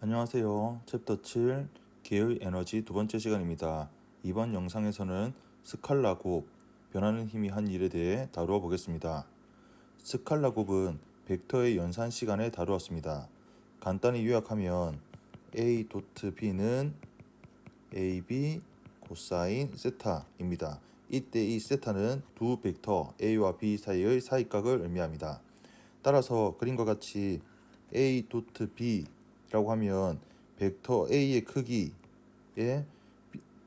안녕하세요. 챕터 7 개의 에너지 두 번째 시간입니다. 이번 영상에서는 스칼라 곱, 변하는 힘이 한 일에 대해 다루어 보겠습니다. 스칼라 곱은 벡터의 연산 시간에 다루었습니다. 간단히 요약하면 A.B는 AB 코사인 세타입니다. 이때 이 세타는 두 벡터 A와 B 사이의 사이각을 의미합니다. 따라서 그림과 같이 A.B라고 하면 벡터 A의 크기에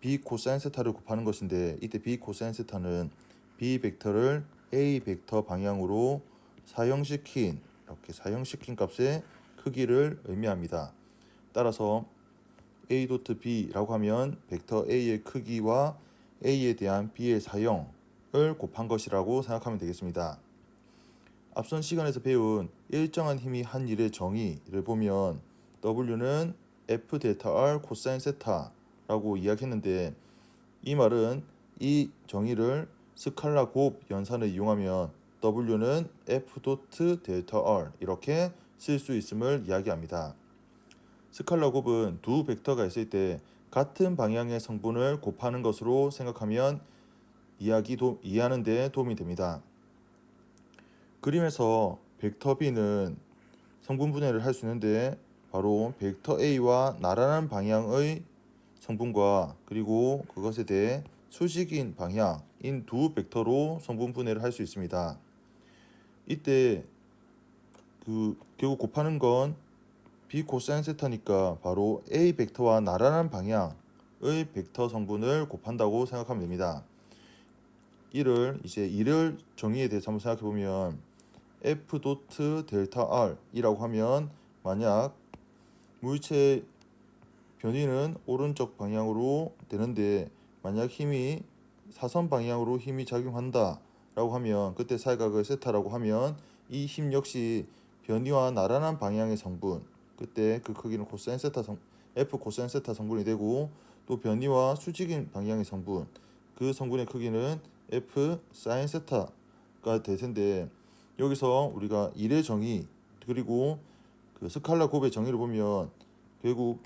B 코사인 세타를 곱하는 것인데, 이때 B 코사인 세타는 B 벡터를 A 벡터 방향으로 사형시킨 값의 크기를 의미합니다. 따라서 A.B라고 하면 벡터 A의 크기와 A에 대한 B의 사형을 곱한 것이라고 생각하면 되겠습니다. 앞선 시간에서 배운 일정한 힘이 한 일의 정의를 보면 W는 F 델타 R 코사인 세타라고 이야기했는데, 이 말은 이 정의를 스칼라 곱 연산을 이용하면 W는 F 도트 델타 R 이렇게 쓸 수 있음을 이야기합니다. 스칼라 곱은 두 벡터가 있을 때 같은 방향의 성분을 곱하는 것으로 생각하면 이해하는 데 도움이 됩니다. 그림에서 벡터 B는 성분 분해를 할 수 있는데, 바로 벡터 A와 나란한 방향의 성분과 그리고 그것에 대해 수직인 방향인 두 벡터로 성분 분해를 할 수 있습니다. 이때 결국 곱하는 건 B 코사인 세타니까 바로 A 벡터와 나란한 방향의 벡터 성분을 곱한다고 생각하면 됩니다. 이를 정의에 대해서 한번 생각해 보면 F 도트 델타 R 이라고 하면, 만약 물체의 변위는 오른쪽 방향으로 되는데 만약 힘이 사선 방향으로 힘이 작용한다 라고 하면, 그때 사이각을 세타라고 하면 이 힘 역시 변위와 나란한 방향의 성분, 그때 그 크기는 F 코사인 세타 성분이 되고, 또 변위와 수직인 방향의 성분, 그 성분의 크기는 F 사인 세타가 될 텐데, 여기서 우리가 일의 정의 그리고 그 스칼라 곱의 정의를 보면 결국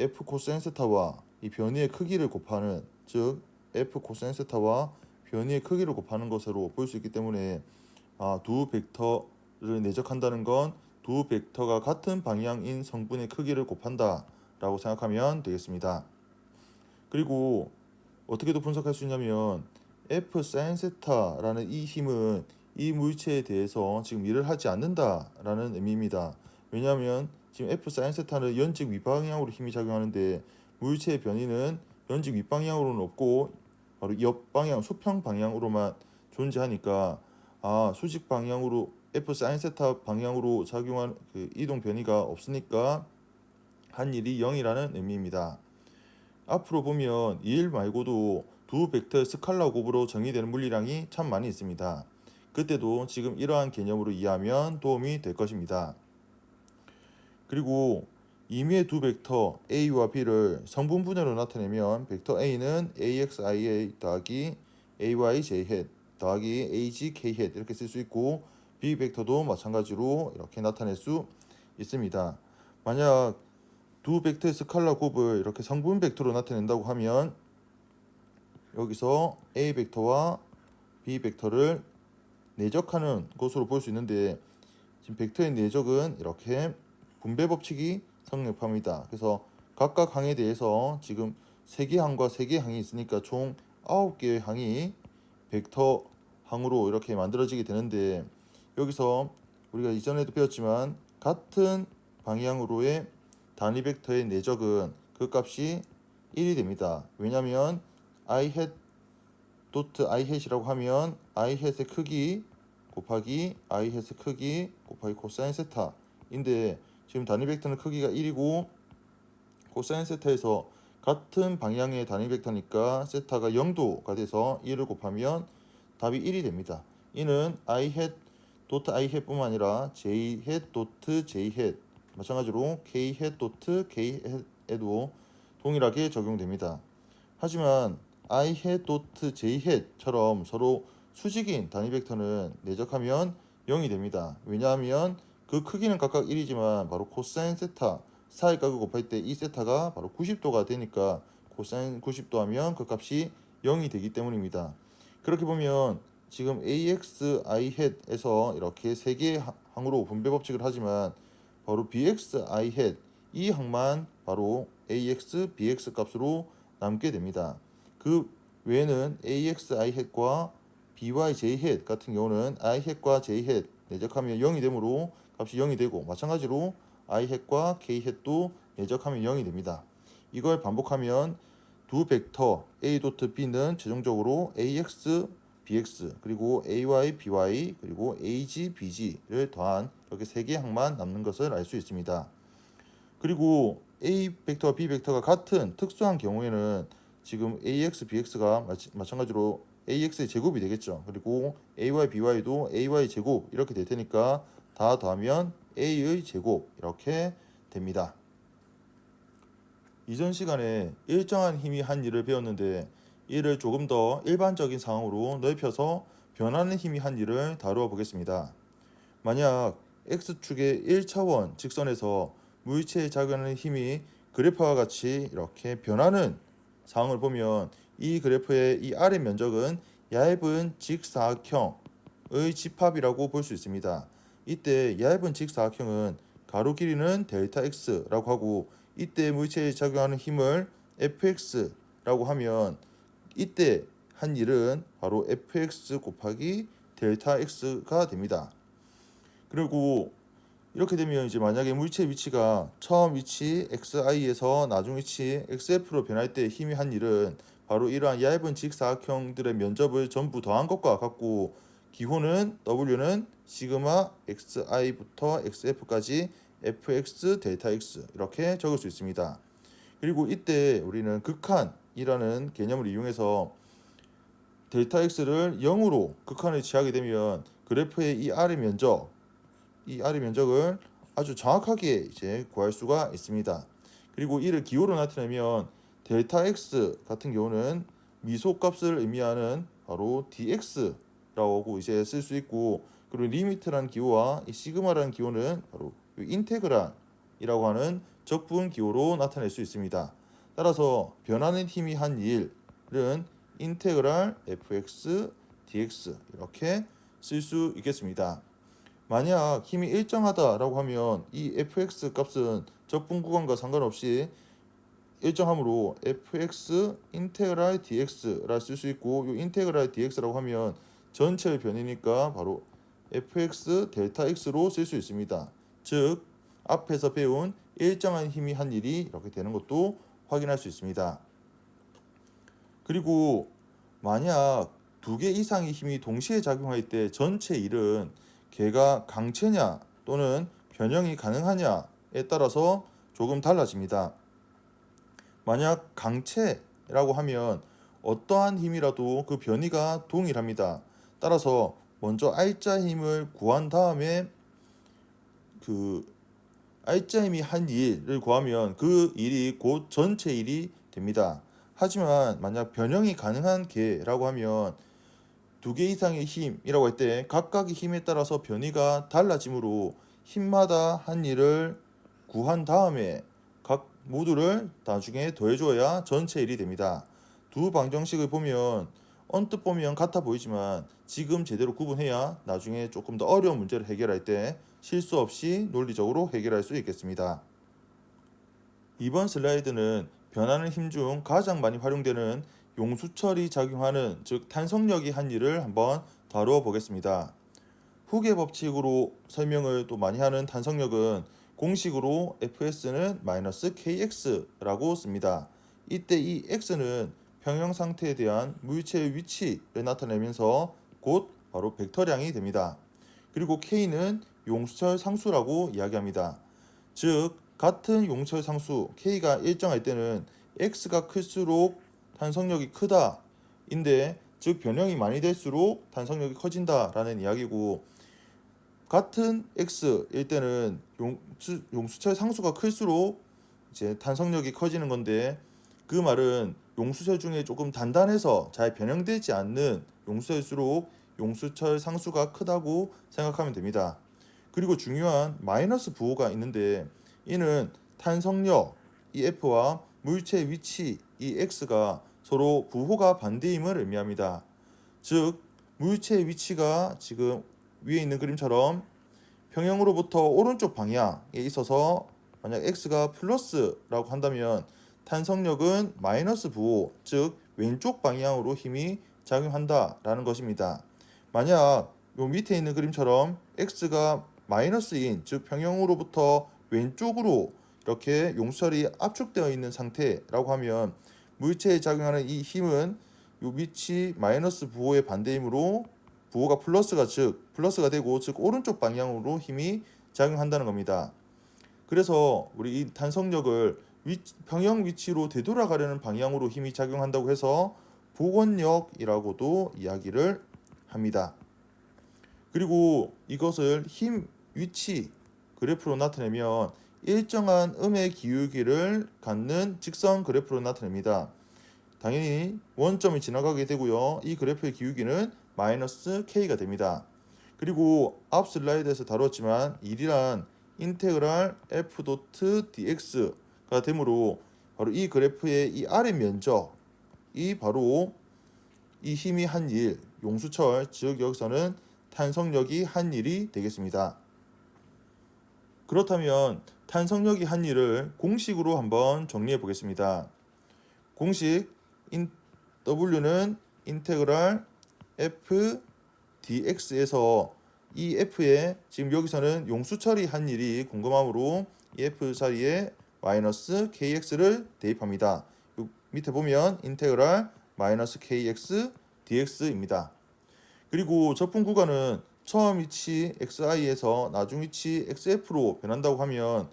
F 코사인 세타와 이 변위의 크기를 곱하는, 즉 F 코사인 세타와 변위의 크기를 곱하는 것으로 볼 수 있기 때문에, 두 벡터를 내적한다는 건 두 벡터가 같은 방향인 성분의 크기를 곱한다 라고 생각하면 되겠습니다. 그리고 어떻게 더 분석할 수 있냐면, F 사인 세타라는 이 힘은 이 물체에 대해서 지금 일을 하지 않는다라는 의미입니다. 왜냐하면 지금 F 사인 세타는 연직 윗방향으로 힘이 작용하는데, 물체의 변이는 연직 윗방향으로는 없고 바로 옆방향 수평 방향으로만 존재하니까, 수직 방향으로 F 사인 세타 방향으로 작용한 그 이동 변이가 없으니까 한 일이 0이라는 의미입니다. 앞으로 보면 이 일 말고도 두 벡터의 스칼라 곱으로 정의되는 물리량이 참 많이 있습니다. 그때도 지금 이러한 개념으로 이해하면 도움이 될 것입니다. 그리고 임의의 두 벡터 A와 B를 성분 분해로 나타내면 벡터 A는 AXIA 더하기 AYJ 더하기 AGK 이렇게 쓸 수 있고, B 벡터도 마찬가지로 이렇게 나타낼 수 있습니다. 만약 두 벡터의 스칼라 곱을 이렇게 성분 벡터로 나타낸다고 하면, 여기서 A 벡터와 B 벡터를 내적하는 것으로 볼 수 있는데, 지금 벡터의 내적은 이렇게 분배 법칙이 성립합니다. 그래서 각각 항에 대해서 지금 3개 항과 3개 항이 있으니까 총 9개의 항이 벡터 항으로 이렇게 만들어지게 되는데, 여기서 우리가 이전에도 배웠지만 같은 방향으로의 단위 벡터의 내적은 그 값이 1이 됩니다. 왜냐하면 i 도트 i 이라고 하면 i 의 크기 곱하기 i 의 크기 곱하기 코사인 세타인데, 지금 단위 벡터는 크기가 1이고 코사인 세타에서 같은 방향의 단위 벡터니까 세타가 0도가 돼서 1을 곱하면 답이 1이 됩니다. 이는 i 도트 i 뿐만 아니라 j 도트 j 마찬가지로 k 도트 k에도 동일하게 적용됩니다. 하지만 i 도트 j처럼 서로 수직인 단위 벡터는 내적하면 0이 됩니다. 왜냐하면 그 크기는 각각 1이지만 바로 코사인 세타 사이 각을 곱할 때 이 세타가 바로 90도가 되니까 코사인 90도 하면 그 값이 0이 되기 때문입니다. 그렇게 보면 지금 ax, i hat에서 이렇게 세 개의 항으로 분배 법칙을 하지만 바로 bx, i hat 이 항만 바로 ax, bx 값으로 남게 됩니다. 그 외에는 ax, i hat과 by, j hat 같은 경우는 i hat과 j hat 내적하면 0이 되므로 값이 0이 되고, 마찬가지로 i hat과 k hat도 내적하면 0이 됩니다. 이걸 반복하면 두 벡터 a 도트 b는 최종적으로 ax, bx 그리고 ay, by 그리고 ag, bg를 더한 이렇게 세 개의 항만 남는 것을 알 수 있습니다. 그리고 a 벡터와 b 벡터가 같은 특수한 경우에는 지금 ax, bx가 마찬가지로 ax의 제곱이 되겠죠. 그리고 ay, by도 ay 제곱 이렇게 될 테니까 다 더하면 a의 제곱 이렇게 됩니다. 이전 시간에 일정한 힘이 한 일을 배웠는데 이를 조금 더 일반적인 상황으로 넓혀서 변하는 힘이 한 일을 다루어 보겠습니다. 만약 x축의 1차원 직선에서 물체에 작용하는 힘이 그래프와 같이 이렇게 변하는 상황을 보면 이 그래프의 이 아래 면적은 얇은 직사각형의 집합이라고 볼 수 있습니다. 이때 얇은 직사각형은 가로 길이는 델타 x라고 하고, 이때 물체에 작용하는 힘을 fx라고 하면 이때 한 일은 바로 fx 곱하기 델타 x가 됩니다. 그리고 이렇게 되면 이제 만약에 물체의 위치가 처음 위치 xi에서 나중 위치 xf로 변할 때 힘이 한 일은 바로 이러한 얇은 직사각형들의 면적을 전부 더한 것과 같고, 기호는 w는 시그마 xi부터 xf까지 fx 델타 x 이렇게 적을 수 있습니다. 그리고 이때 우리는 극한이라는 개념을 이용해서 델타 x를 0으로 극한을 취하게 되면 그래프의 이 아래 면적을 아주 정확하게 이제 구할 수가 있습니다. 그리고 이를 기호로 나타내면 델타 x 같은 경우는 미소값을 의미하는 바로 dx라고 이제 쓸 수 있고, 그리고 리미트라는 기호와 이 시그마라는 기호는 바로 인테그랄이라고 하는 적분 기호로 나타낼 수 있습니다. 따라서 변하는 힘이 한 일은 인테그랄 fx dx 이렇게 쓸 수 있겠습니다. 만약 힘이 일정하다라고 하면 이 fx 값은 적분 구간과 상관없이 일정하므로 fx 인테그랄 dx라 쓸 수 있고, 이 인테그랄 dx라고 하면 전체의 변이니까 바로 fx 델타 x로 쓸 수 있습니다. 즉 앞에서 배운 일정한 힘이 한 일이 이렇게 되는 것도 확인할 수 있습니다. 그리고 만약 두 개 이상의 힘이 동시에 작용할 때 전체 일은 걔가 강체냐 또는 변형이 가능하냐에 따라서 조금 달라집니다. 만약 강체라고 하면 어떠한 힘이라도 그 변이가 동일합니다. 따라서 먼저 R자 힘을 구한 다음에 그 R자 힘이 한 일을 구하면 그 일이 곧 전체 일이 됩니다. 하지만 만약 변형이 가능한 개라고 하면 두 개 이상의 힘이라고 할 때 각각의 힘에 따라서 변이가 달라지므로 힘마다 한 일을 구한 다음에 각 모두를 나중에 더해줘야 전체 일이 됩니다. 두 방정식을 보면 언뜻 보면 같아 보이지만 지금 제대로 구분해야 나중에 조금 더 어려운 문제를 해결할 때 실수 없이 논리적으로 해결할 수 있겠습니다. 이번 슬라이드는 변하는 힘 중 가장 많이 활용되는 용수철이 작용하는, 즉 탄성력이 한 일을 한번 다루어 보겠습니다. 후계 법칙으로 설명을 또 많이 하는 탄성력은 공식으로 Fs는 마이너스 kx라고 씁니다. 이때 이 x는 평형 상태에 대한 물체의 위치를 나타내면서 곧 바로 벡터량이 됩니다. 그리고 k는 용수철 상수라고 이야기합니다. 즉 같은 용수철 상수 k가 일정할 때는 x가 클수록 탄성력이 크다 인데, 즉 변형이 많이 될수록 탄성력이 커진다라는 이야기고, 같은 x일 때는 용수철 상수가 클수록 이제 탄성력이 커지는 건데, 그 말은 용수철 중에 조금 단단해서 잘 변형되지 않는 용수철일수록 용수철 상수가 크다고 생각하면 됩니다. 그리고 중요한 마이너스 부호가 있는데, 이는 탄성력 이 F와 물체의 위치 이 X가 서로 부호가 반대임을 의미합니다. 즉 물체의 위치가 지금 위에 있는 그림처럼 평형으로부터 오른쪽 방향에 있어서 만약 x가 플러스라고 한다면 탄성력은 마이너스 부호, 즉 왼쪽 방향으로 힘이 작용한다라는 것입니다. 만약 요 밑에 있는 그림처럼 x가 마이너스인, 즉 평형으로부터 왼쪽으로 이렇게 용설이 압축되어 있는 상태라고 하면 물체에 작용하는 이 힘은 요 밑이 마이너스 부호의 반대이므로 부호가 플러스가 되고 즉 오른쪽 방향으로 힘이 작용한다는 겁니다. 그래서 우리 이 탄성력을 평형 위치로 되돌아가려는 방향으로 힘이 작용한다고 해서 복원력이라고도 이야기를 합니다. 그리고 이것을 힘 위치 그래프로 나타내면 일정한 음의 기울기를 갖는 직선 그래프로 나타냅니다. 당연히 원점이 지나가게 되고요. 이 그래프의 기울기는 마이너스 k가 됩니다. 그리고 앞 슬라이드에서 다뤘지만 일이란 인테그랄 f 도트 dx가 되므로 바로 이 그래프의 이 아래 면적이 바로 이 힘이 한 일, 용수철, 즉 여기서는 탄성력이 한 일이 되겠습니다. 그렇다면 탄성력이 한 일을 공식으로 한번 정리해 보겠습니다. 공식 W는 인테그랄 f dx에서 이 f에 지금 여기서는 용수처리 한 일이 궁금하므로 이 f 자리에 마이너스 kx를 대입합니다. 밑에 보면 인테그랄 마이너스 kx dx입니다. 그리고 적분 구간은 처음 위치 xi에서 나중 위치 xf로 변한다고 하면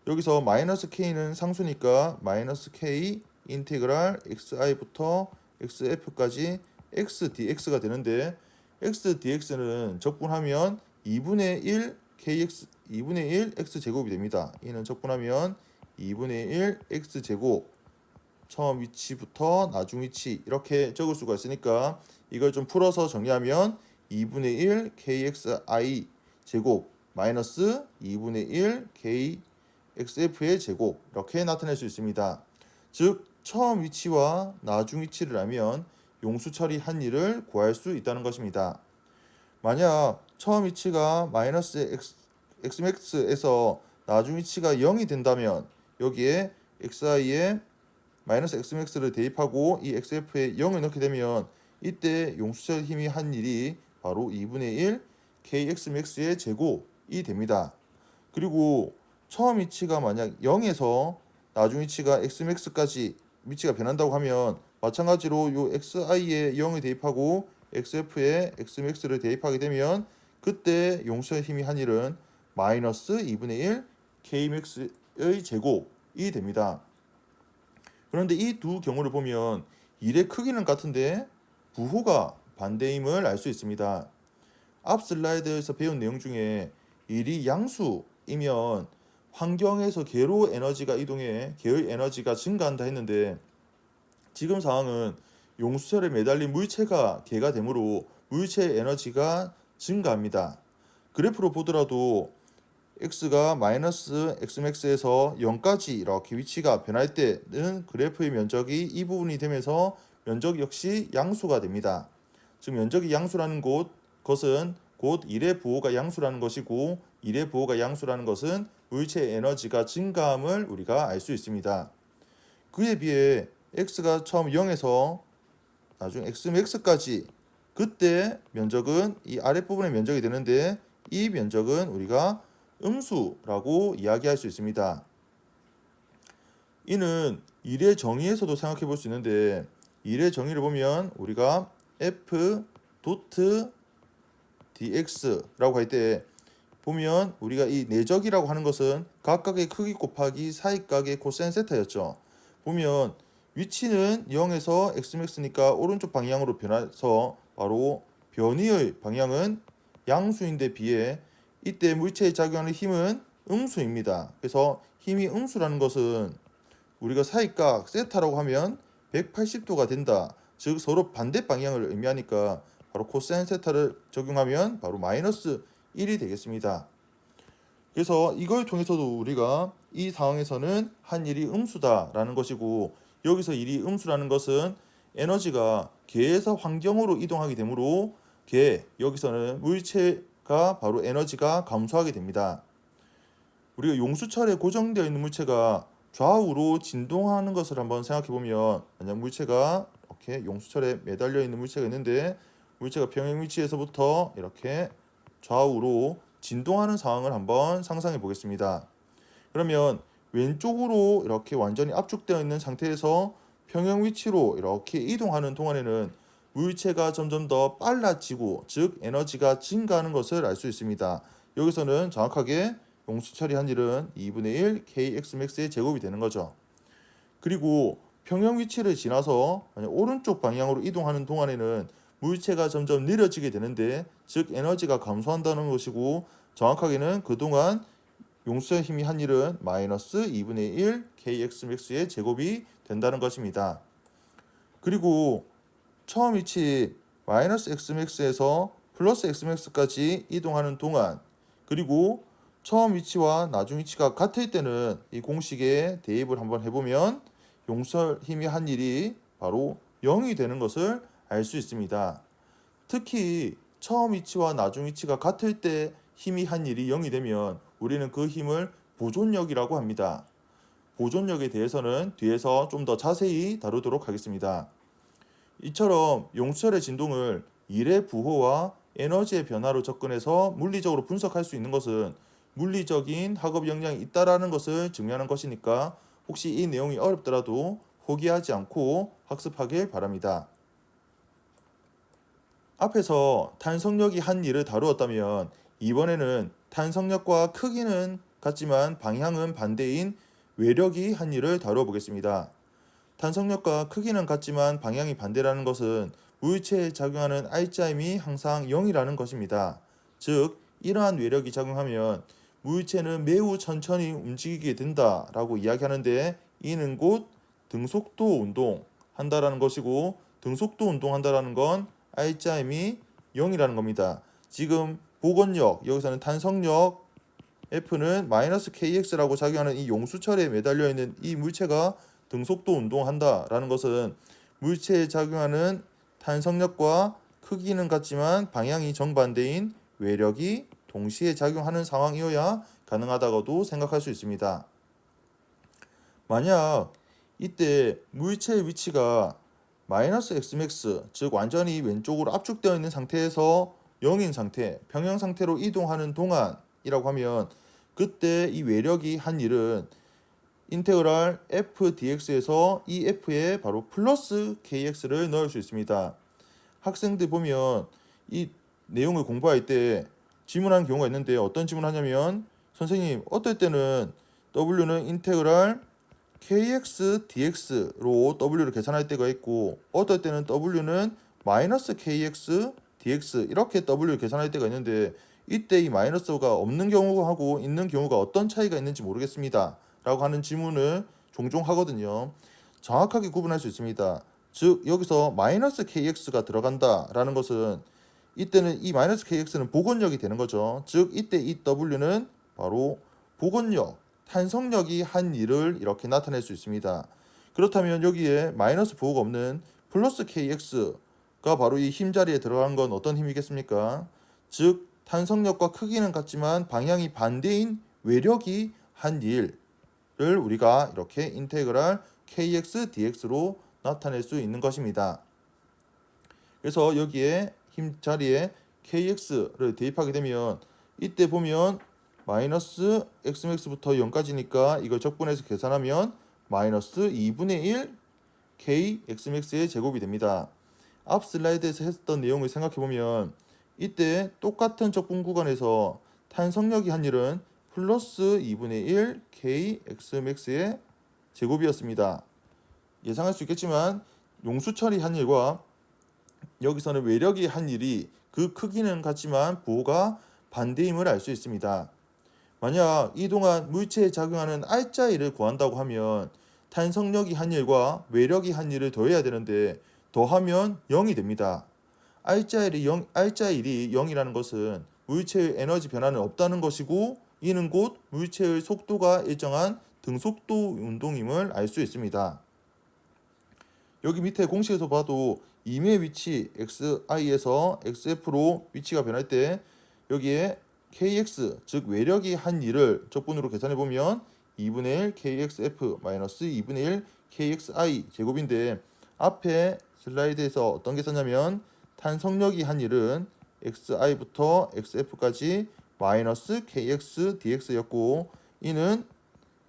여기서 마이너스 k는 상수니까 마이너스 k 인테그랄 xi부터 xf까지 x dx가 되는데 x dx는 적분하면 2분의 1 kx 2분의 1 x 제곱이 됩니다. 이는 적분하면 2분의 1 x 제곱 처음 위치부터 나중 위치 이렇게 적을 수가 있으니까 이걸 좀 풀어서 정리하면 2분의 1 kxi 제곱 마이너스 2분의 1 kxf의 제곱 이렇게 나타낼 수 있습니다. 즉 처음 위치와 나중 위치를 알면 용수 처리 한 일을 구할 수 있다는 것입니다. 만약 처음 위치가 마이너스 xmax에서 나중 위치가 0이 된다면 여기에 xi에 마이너스 xmax를 대입하고 이 xf에 0을 넣게 되면 이때 용수 처리 힘이 한 일이 바로 2분의 1 kxmax의 제곱이 됩니다. 그리고 처음 위치가 만약 0에서 나중 위치가 xmax까지 위치가 변한다고 하면 마찬가지로 요 xi에 0을 대입하고 xf에 xmax를 대입하게 되면 그때 용수의 힘이 한 일은 마이너스 2분의 1 kmax의 제곱이 됩니다. 그런데 이 두 경우를 보면 일의 크기는 같은데 부호가 반대임을 알 수 있습니다. 앞 슬라이드에서 배운 내용 중에 일이 양수이면 환경에서 개로 에너지가 이동해 개의 에너지가 증가한다 했는데 지금 상황은 용수철에 매달린 물체가 개가 되므로 물체의 에너지가 증가합니다. 그래프로 보더라도 x가 마이너스 xmax에서 0까지 이렇게 위치가 변할 때는 그래프의 면적이 이 부분이 되면서 면적 역시 양수가 됩니다. 즉 면적이 양수라는 것은 곧 1의 부호가 양수라는 것이고 1의 부호가 양수라는 것은 물체의 에너지가 증가함을 우리가 알 수 있습니다. 그에 비해 x가 처음 0에서 나중 xmax까지 그때 면적은 이 아랫부분의 면적이 되는데 이 면적은 우리가 음수라고 이야기할 수 있습니다. 이는 1의 정의에서도 생각해 볼 수 있는데 1의 정의를 보면 우리가 f 도트 dx라고 할 때 보면 우리가 이 내적이라고 하는 것은 각각의 크기 곱하기 사이각의 코사인 세타였죠. 보면 위치는 0에서 xmax니까 오른쪽 방향으로 변해서 바로 변이의 방향은 양수인데 비해 이때 물체에 작용하는 힘은 음수입니다. 그래서 힘이 음수라는 것은 우리가 사이각 세타라고 하면 180도가 된다. 즉 서로 반대 방향을 의미하니까 바로 코사인 세타를 적용하면 바로 마이너스 1이 되겠습니다. 그래서 이걸 통해서도 우리가 이 상황에서는 한 일이 음수다라는 것이고, 여기서 일이 음수라는 것은 에너지가 계에서 환경으로 이동하게 되므로 여기서는 물체가 바로 에너지가 감소하게 됩니다. 우리가 용수철에 고정되어 있는 물체가 좌우로 진동하는 것을 한번 생각해 보면, 만약 물체가 이렇게 용수철에 매달려 있는 물체가 있는데 물체가 평행 위치에서부터 이렇게 좌우로 진동하는 상황을 한번 상상해 보겠습니다. 그러면 왼쪽으로 이렇게 완전히 압축되어 있는 상태에서 평형 위치로 이렇게 이동하는 동안에는 물체가 점점 더 빨라지고, 즉 에너지가 증가하는 것을 알 수 있습니다. 여기서는 정확하게 용수 처리한 일은 2분의 1 kxmax의 제곱이 되는 거죠. 그리고 평형 위치를 지나서 오른쪽 방향으로 이동하는 동안에는 물체가 점점 느려지게 되는데, 즉 에너지가 감소한다는 것이고, 정확하게는 그동안 용수의 힘이 한 일은 마이너스 2분의 1 kxmax의 제곱이 된다는 것입니다. 그리고 처음 위치 마이너스 xmax에서 플러스 xmax까지 이동하는 동안, 그리고 처음 위치와 나중 위치가 같을 때는 이 공식에 대입을 한번 해보면 용수의 힘이 한 일이 바로 0이 되는 것을 알 수 있습니다. 특히 처음 위치와 나중 위치가 같을 때 힘이 한 일이 0이 되면 우리는 그 힘을 보존력이라고 합니다. 보존력에 대해서는 뒤에서 좀 더 자세히 다루도록 하겠습니다. 이처럼 용수철의 진동을 일의 부호와 에너지의 변화로 접근해서 물리적으로 분석할 수 있는 것은 물리적인 학업 역량이 있다라는 것을 증명하는 것이니까, 혹시 이 내용이 어렵더라도 포기하지 않고 학습하길 바랍니다. 앞에서 탄성력이 한 일을 다루었다면, 이번에는 탄성력과 크기는 같지만 방향은 반대인 외력이 한 일을 다루어 보겠습니다. 탄성력과 크기는 같지만 방향이 반대라는 것은 물체에 작용하는 R자임이 항상 0이라는 것입니다. 즉, 이러한 외력이 작용하면 물체는 매우 천천히 움직이게 된다라고 이야기하는데, 이는 곧 등속도 운동한다라는 것이고, 등속도 운동한다라는 건 R자임이 0이라는 겁니다. 지금 복원력, 여기서는 탄성력 F는 마이너스 kx라고 작용하는 이 용수철에 매달려 있는 이 물체가 등속도 운동한다라는 것은 물체에 작용하는 탄성력과 크기는 같지만 방향이 정반대인 외력이 동시에 작용하는 상황이어야 가능하다고도 생각할 수 있습니다. 만약 이때 물체의 위치가 마이너스 xmax, 즉 완전히 왼쪽으로 압축되어 있는 상태에서 0인 상태, 평형 상태로 이동하는 동안이라고 하면, 그때 이 외력이 한 일은 인테그랄 f dx에서 이 f에 바로 플러스 kx를 넣을 수 있습니다. 학생들 보면 이 내용을 공부할 때 질문하는 경우가 있는데, 어떤 질문을 하냐면, 선생님 어떨 때는 w는 인테그랄 kx dx로 w를 계산할 때가 있고, 어떨 때는 w는 마이너스 kx dx 이렇게 w를 계산할 때가 있는데, 이때 이 마이너스가 없는 경우하고 있는 경우가 어떤 차이가 있는지 모르겠습니다 라고 하는 질문을 종종 하거든요. 정확하게 구분할 수 있습니다. 즉, 여기서 마이너스 kx가 들어간다 라는 것은 이때는 이 마이너스 kx는 복원력이 되는 거죠. 즉, 이때 이 w는 바로 복원력, 탄성력이 한 일을 이렇게 나타낼 수 있습니다. 그렇다면 여기에 마이너스 부호가 없는 플러스 kx가 바로 이 힘 자리에 들어간 건 어떤 힘이겠습니까? 즉, 탄성력과 크기는 같지만 방향이 반대인 외력이 한 일을 우리가 이렇게 인테그랄 kx dx로 나타낼 수 있는 것입니다. 그래서 여기에 힘 자리에 kx를 대입하게 되면, 이때 보면 마이너스 xmax부터 0까지니까 이걸 적분해서 계산하면 마이너스 2분의 1 kxmax의 제곱이 됩니다. 앞 슬라이드에서 했던 내용을 생각해보면, 이때 똑같은 적분 구간에서 탄성력이 한 일은 플러스 2분의 1 kxmax의 제곱이었습니다. 예상할 수 있겠지만 용수철이 한 일과 여기서는 외력이 한 일이 그 크기는 같지만 부호가 반대임을 알 수 있습니다. 만약 이동안 물체에 작용하는 R자일을 구한다고 하면 탄성력이 한 일과 외력이 한 일을 더해야 되는데, 더하면 0이 됩니다. R자일이 0이라는 것은 물체의 에너지 변화는 없다는 것이고, 이는 곧 물체의 속도가 일정한 등속도 운동임을 알 수 있습니다. 여기 밑에 공식에서 봐도 임의 위치 xi에서 xf로 위치가 변할 때 여기에 kx 즉 외력이 한 일을 적분으로 계산해 보면 2분의 1 kxf 마이너스 2분의 1 kxi 제곱인데 앞에 슬라이드에서 어떤 게 썼냐면 탄성력이 한 일은 xi부터 xf까지 마이너스 kx dx였고 이는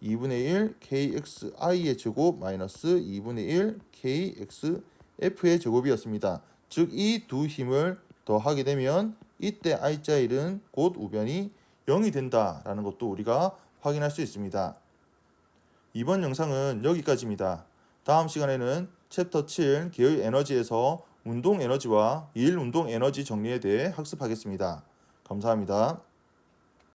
2분의 1 kxi의 제곱 마이너스 2분의 1 kxf의 제곱이었습니다. 즉 이 두 힘을 더하게 되면 이때 i자 1은 곧 우변이 0이 된다라는 것도 우리가 확인할 수 있습니다. 이번 영상은 여기까지입니다. 다음 시간에는 챕터 7 기의 에너지에서 운동 에너지와 일 운동 에너지 정리에 대해 학습하겠습니다. 감사합니다.